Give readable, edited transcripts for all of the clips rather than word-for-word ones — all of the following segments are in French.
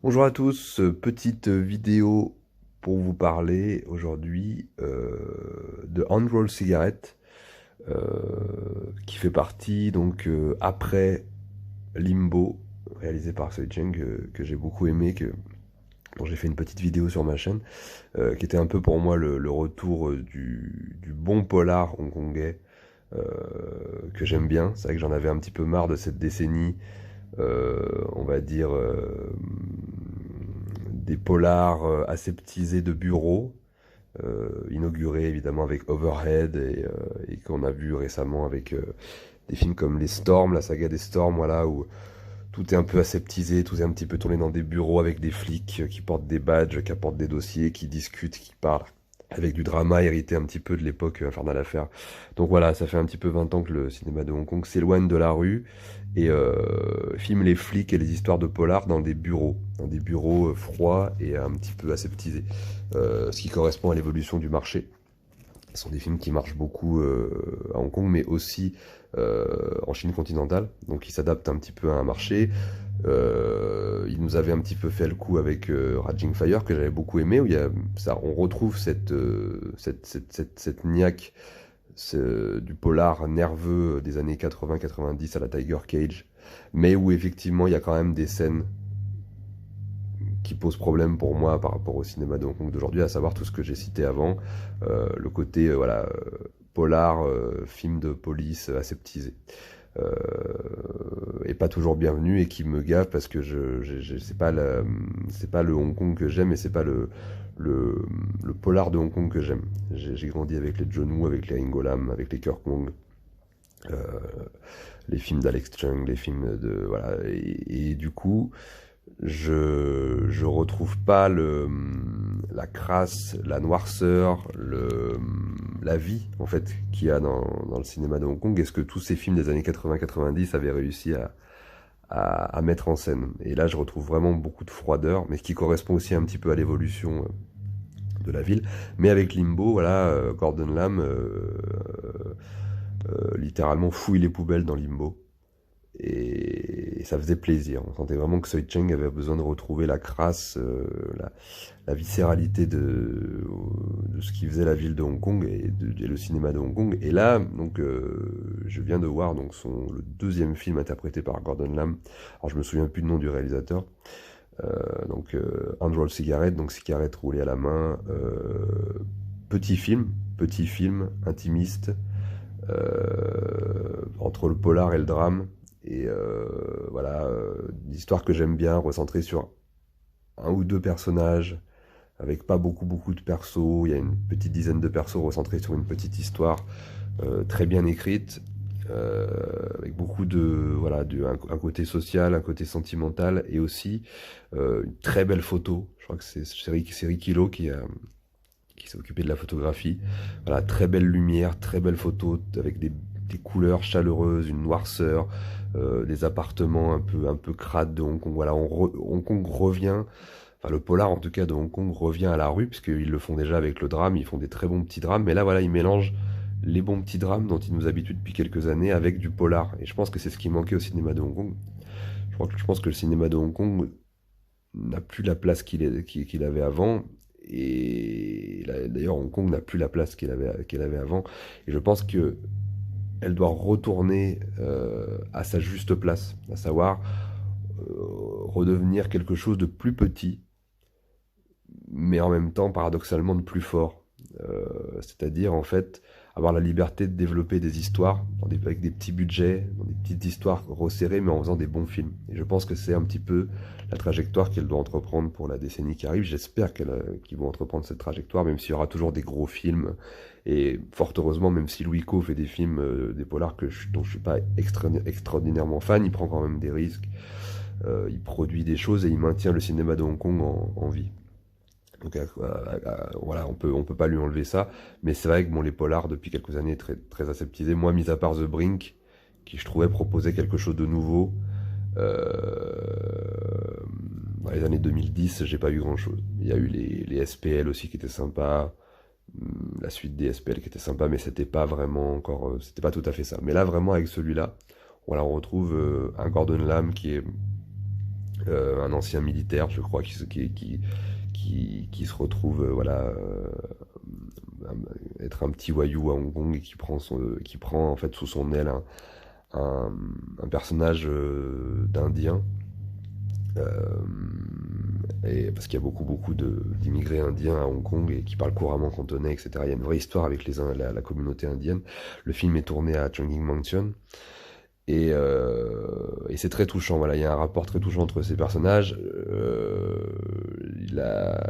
Bonjour à tous, petite vidéo pour vous parler aujourd'hui de Handroll Cigarette euh, qui fait partie donc après Limbo réalisé par Soi Cheng que j'ai beaucoup aimé, dont j'ai fait une petite vidéo sur ma chaîne qui était un peu pour moi le retour du bon polar hongkongais euh, que j'aime bien. C'est vrai que j'en avais un petit peu marre de cette décennie on va dire, des polars aseptisés de bureau, inaugurés évidemment avec Overhead et qu'on a vu récemment avec des films comme Les Storms, la saga des Storms, voilà, où tout est un peu aseptisé, tout est un petit peu tourné dans des bureaux avec des flics qui portent des badges, qui apportent des dossiers, qui discutent, qui parlent, avec du drama hérité un petit peu de l'époque Infernal Affair. Donc voilà, ça fait un petit peu 20 ans que le cinéma de Hong Kong s'éloigne de la rue et filme les flics et les histoires de polar dans des bureaux froids et un petit peu aseptisés, ce qui correspond à l'évolution du marché. Ce sont des films qui marchent beaucoup à Hong Kong, mais aussi en Chine continentale. Donc ils s'adaptent un petit peu à un marché. Ils nous avaient un petit peu fait le coup avec Raging Fire, que j'avais beaucoup aimé, où on retrouve cette niaque du polar nerveux des années 80-90 à la Tiger Cage, mais où effectivement il y a quand même des scènes qui pose problème pour moi par rapport au cinéma de Hong Kong d'aujourd'hui, à savoir tout ce que j'ai cité avant, le côté voilà polar, film de police aseptisé. Euh, et pas toujours bienvenu et qui me gave parce que c'est pas le Hong Kong que j'aime et c'est pas le, le polar de Hong Kong que j'aime. J'ai grandi avec les John Woo, avec les Ringo Lam, avec les Kirk Wong, euh, les films d'Alex Chung, les films de voilà et du coup je retrouve pas la crasse, la noirceur, la vie en fait qu'il y a dans le cinéma de Hong Kong. Est-ce que tous ces films des années 80-90 avaient réussi à mettre en scène? Et là, je retrouve vraiment beaucoup de froideur, mais ce qui correspond aussi un petit peu à l'évolution de la ville. Mais avec Limbo, voilà, Gordon Lam littéralement fouille les poubelles dans Limbo. Et ça faisait plaisir. On sentait vraiment que Soi Cheng avait besoin de retrouver la crasse, la viscéralité de ce qui faisait la ville de Hong Kong et le cinéma de Hong Kong. Et là, donc, je viens de voir donc le deuxième film interprété par Gordon Lam. Alors, je me souviens plus du nom du réalisateur. Handroll Cigarette, donc cigarette roulée à la main. Petit film, intimiste, entre le polar et le drame. Et voilà, l'histoire que j'aime bien, recentrée sur un ou deux personnages, avec pas beaucoup de persos. Il y a une petite dizaine de persos recentrés sur une petite histoire très bien écrite, avec beaucoup de voilà, un côté social, un côté sentimental, et aussi une très belle photo. Je crois que c'est Ricky Lo qui s'est occupé de la photographie. Voilà, très belle lumière, très belle photo avec des couleurs chaleureuses, une noirceur, des appartements un peu crades de Hong Kong. Voilà, Hong Kong revient, enfin le polar en tout cas de Hong Kong revient à la rue, puisqu'ils le font déjà avec le drame, ils font des très bons petits drames, mais là voilà, ils mélangent les bons petits drames dont ils nous habituent depuis quelques années avec du polar. Et je pense que c'est ce qui manquait au cinéma de Hong Kong. Je pense que le cinéma de Hong Kong n'a plus la place qu'il avait avant. Et d'ailleurs, Hong Kong n'a plus la place qu'elle avait avant. Et je pense que elle doit retourner à sa juste place, à savoir redevenir quelque chose de plus petit, mais en même temps, paradoxalement, de plus fort. C'est-à-dire, en fait, avoir la liberté de développer des histoires avec des petits budgets, dans des petites histoires resserrées, mais en faisant des bons films. Et je pense que c'est un petit peu la trajectoire qu'elle doit entreprendre pour la décennie qui arrive. J'espère qu'ils vont entreprendre cette trajectoire, même s'il y aura toujours des gros films. Et fort heureusement, même si Louis Co fait des films, des polars dont je suis pas extraordinairement fan, il prend quand même des risques. Il produit des choses et il maintient le cinéma de Hong Kong en vie. Donc voilà, on peut pas lui enlever ça, mais c'est vrai que bon, les polars depuis quelques années très aseptisés. Moi, mis à part The Brink, qui je trouvais proposait quelque chose de nouveau, dans les années 2010, j'ai pas eu grand chose. Il y a eu les SPL aussi qui étaient sympas, la suite des SPL qui était sympa, mais c'était pas vraiment encore, c'était pas tout à fait ça. Mais là, vraiment avec celui-là, voilà, on retrouve un Gordon Lam un ancien militaire, je crois, qui se retrouve, être un petit voyou à Hong Kong et qui prend en fait sous son aile un, un personnage d'Indien. Euh, et parce qu'il y a beaucoup d'immigrés indiens à Hong Kong et qui parlent couramment cantonais, etc. Il y a une vraie histoire avec la communauté indienne. Le film est tourné à Chungking Mansion. Et c'est très touchant, voilà, il y a un rapport très touchant entre ces personnages.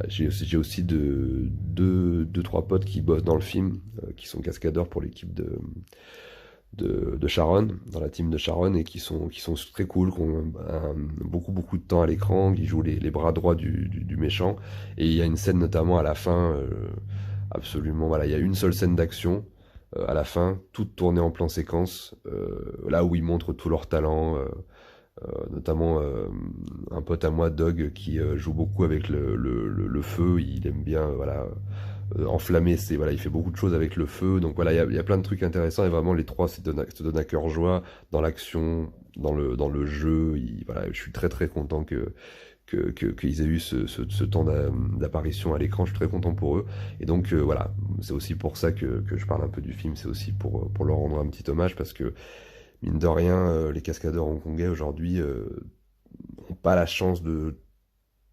J'ai aussi deux, trois potes qui bossent dans le film, qui sont cascadeurs pour l'équipe de Sharon, dans la team de Sharon, et qui sont très cool, qui ont beaucoup de temps à l'écran, qui jouent les bras droits du méchant. Et il y a une scène notamment à la fin, absolument, voilà, il y a une seule scène d'action à la fin, toute tournée en plan séquence, là où ils montrent tout leur talent, notamment un pote à moi, Doug, qui joue beaucoup avec le feu, il aime bien, voilà, enflammer, voilà, il fait beaucoup de choses avec le feu, donc voilà, il y a plein de trucs intéressants, et vraiment les trois se donnent à cœur joie dans l'action, dans le jeu, voilà, je suis très très content qu'ils aient eu ce temps d'apparition à l'écran. Je suis très content pour eux. Et donc voilà, c'est aussi pour ça que je parle un peu du film. C'est aussi pour leur rendre un petit hommage parce que, mine de rien, les cascadeurs hongkongais aujourd'hui n'ont pas la chance de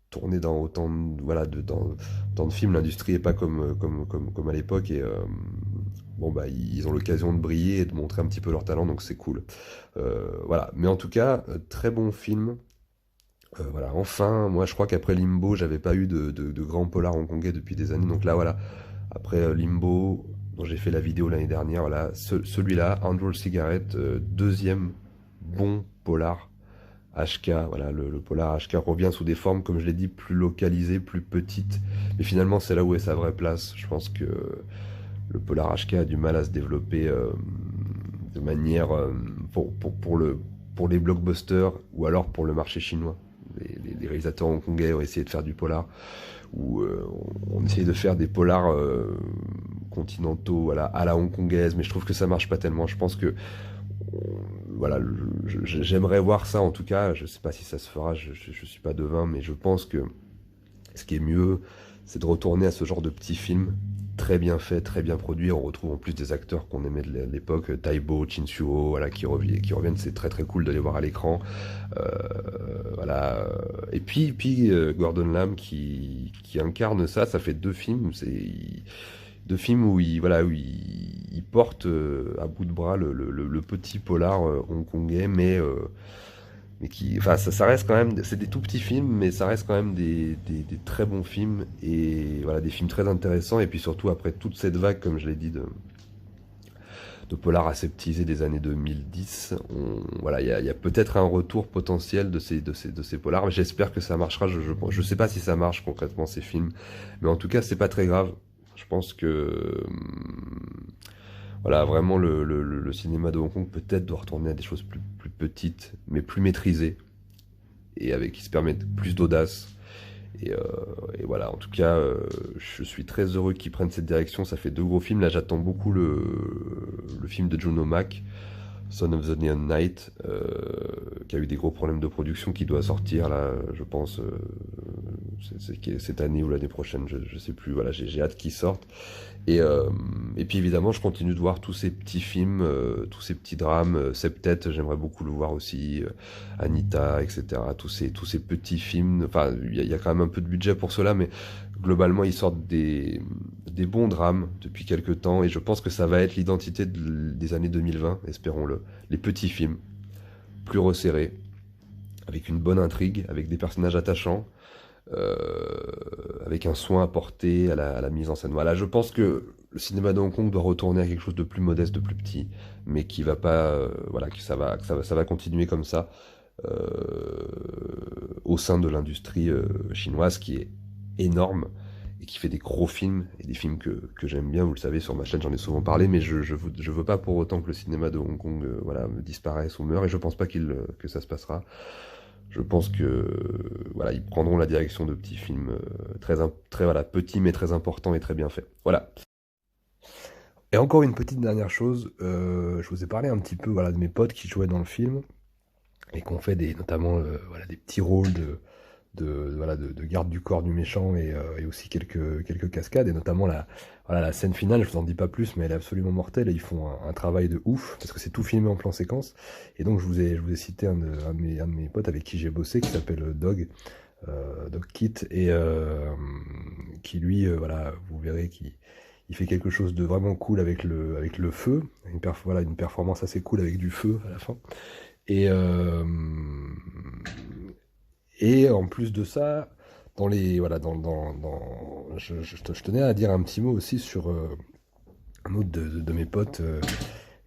tourner dans autant de films. L'industrie est pas comme à l'époque. Et bon, bah, ils ont l'occasion de briller et de montrer un petit peu leur talent. Donc c'est cool. Voilà. Mais en tout cas, très bon film. Voilà, enfin, moi je crois qu'après Limbo, j'avais pas eu de grands polars hongkongais depuis des années. Donc là, voilà, après Limbo, dont j'ai fait la vidéo l'année dernière, voilà, celui-là, Andrew Cigarette, deuxième bon polar HK. Voilà, le polar HK revient sous des formes, comme je l'ai dit, plus localisées, plus petites. Mais finalement, c'est là où est sa vraie place. Je pense que le polar HK a du mal à se développer de manière pour les blockbusters ou alors pour le marché chinois. Les réalisateurs hongkongais ont essayé de faire du polar, ou on essayé de faire des polars continentaux, voilà, à la hongkongaise, mais je trouve que ça marche pas tellement. Je pense que voilà, j'aimerais voir ça en tout cas. Je sais pas si ça se fera, je suis pas devin, mais je pense que ce qui est mieux, c'est de retourner à ce genre de petits films très bien faits, très bien produits. On retrouve en plus des acteurs qu'on aimait de l'époque, Taibo, Chin Suo, voilà, qui reviennent. C'est très très cool de les voir à l'écran. Voilà. Et puis Gordon Lam qui incarne ça. Ça fait deux films. Deux films où il porte à bout de bras le petit polar hongkongais, mais enfin, ça reste quand même, c'est des tout petits films, mais ça reste quand même des très bons films, et voilà, des films très intéressants. Et puis surtout, après toute cette vague, comme je l'ai dit, de polars aseptisés des années 2010, voilà, il y a peut-être un retour potentiel de ces polars, mais j'espère que ça marchera. Je sais pas si ça marche concrètement, ces films, mais en tout cas, c'est pas très grave. Je pense que voilà, vraiment, le cinéma de Hong Kong peut-être doit retourner à des choses plus petites, mais plus maîtrisées, et qui se permettent plus d'audace. Et, euh, et voilà, en tout cas, je suis très heureux qu'ils prennent cette direction. Ça fait deux gros films. Là, j'attends beaucoup le film de Juno Mack, Son of the Neon Night, qui a eu des gros problèmes de production, qui doit sortir là, je pense, cette année ou l'année prochaine, je sais plus. Voilà, j'ai hâte qu'il sorte. Et puis évidemment, je continue de voir tous ces petits films, tous ces petits drames. Septet, j'aimerais beaucoup le voir aussi. Anita, etc. Tous ces petits films. Enfin, il y a quand même un peu de budget pour cela, mais globalement, ils sortent des bons drames depuis quelques temps. Et je pense que ça va être l'identité des années 2020, espérons-le. Les petits films, plus resserrés, avec une bonne intrigue, avec des personnages attachants, avec un soin apporté à la mise en scène. Voilà, je pense que le cinéma de Hong Kong doit retourner à quelque chose de plus modeste, de plus petit, mais qui va pas, voilà, que ça va continuer comme ça au sein de l'industrie chinoise, qui est énorme et qui fait des gros films, et des films que j'aime bien. Vous le savez, sur ma chaîne, j'en ai souvent parlé, mais je veux pas pour autant que le cinéma de Hong Kong voilà, disparaisse ou meure, et je pense pas que ça se passera. Je pense que voilà, ils prendront la direction de petits films très voilà, petits mais très importants et très bien faits. Voilà. Et encore une petite dernière chose, je vous ai parlé un petit peu, voilà, de mes potes qui jouaient dans le film. et qu'on fait notamment voilà, des petits rôles voilà, de garde du corps du méchant et aussi quelques cascades, et notamment voilà, la scène finale, je vous en dis pas plus, mais elle est absolument mortelle et ils font un travail de ouf, parce que c'est tout filmé en plan séquence. Et donc je vous ai cité un de mes potes avec qui j'ai bossé, qui s'appelle Dog Kit, et qui lui, voilà, vous verrez qu'il il fait quelque chose de vraiment cool avec le feu, voilà, une performance assez cool avec du feu à la fin. Et, euh, et en plus de ça, voilà, je tenais à dire un petit mot aussi sur un autre de mes potes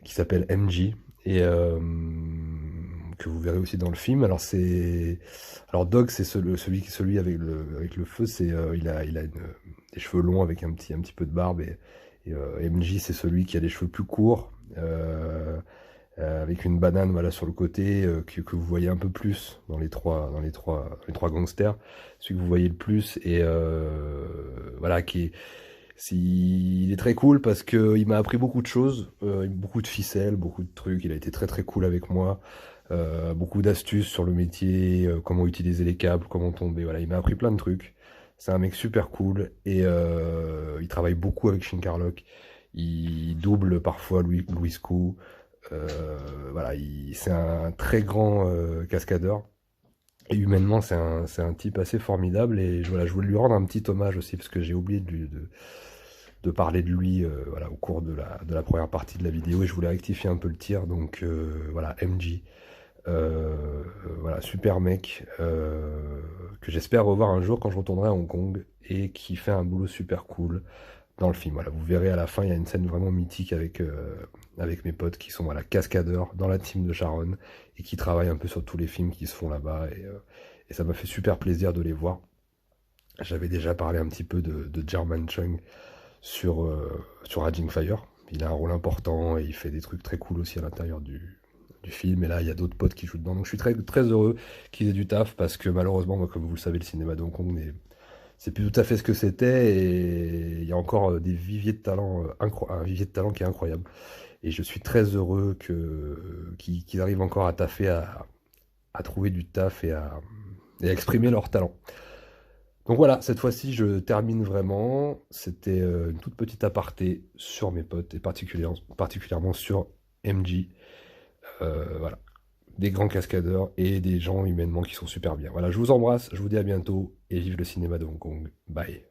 qui s'appelle MJ et que vous verrez aussi dans le film. Alors Dog, c'est celui avec le feu, il a des cheveux longs avec un petit peu de barbe, et MJ, c'est celui qui a des cheveux plus courts. Avec une banane, voilà, sur le côté, que vous voyez un peu plus dans les trois gangsters, celui que vous voyez le plus, et voilà, il est très cool parce que il m'a appris beaucoup de choses, beaucoup de ficelles, beaucoup de trucs. Il a été très très cool avec moi, beaucoup d'astuces sur le métier, comment utiliser les câbles, comment tomber. Voilà, il m'a appris plein de trucs. C'est un mec super cool, et il travaille beaucoup avec Shinkarlock. Il double parfois Louis Koo. Voilà, c'est un très grand cascadeur. Et humainement, c'est un type assez formidable. Et voilà, je voulais lui rendre un petit hommage aussi, parce que j'ai oublié de parler de lui, voilà, au cours de la première partie de la vidéo. Et je voulais rectifier un peu le tir. Donc voilà, MJ. Voilà, super mec, que j'espère revoir un jour quand je retournerai à Hong Kong, et qui fait un boulot super cool dans le film. Voilà, vous verrez à la fin, il y a une scène vraiment mythique avec mes potes qui sont, voilà, cascadeurs dans la team de Sharon, et qui travaillent un peu sur tous les films qui se font là-bas, et ça m'a fait super plaisir de les voir. J'avais déjà parlé un petit peu de Jerman Chung sur Raging Fire. Il a un rôle important et il fait des trucs très cool aussi à l'intérieur du film. Et là, il y a d'autres potes qui jouent dedans. Donc je suis très, très heureux qu'ils aient du taf, parce que malheureusement, moi, comme vous le savez, le cinéma de Hong Kong c'est plus tout à fait ce que c'était, et il y a encore des viviers de talent, un vivier de talent qui est incroyable. Et je suis très heureux qu'ils arrivent encore à taffer, à trouver du taf, et à exprimer leur talent. Donc voilà, cette fois-ci, je termine vraiment. C'était une toute petite aparté sur mes potes, et particulièrement sur MJ. Voilà, des grands cascadeurs et des gens humainement qui sont super bien. Voilà, je vous embrasse, je vous dis à bientôt, et vive le cinéma de Hong Kong. Bye.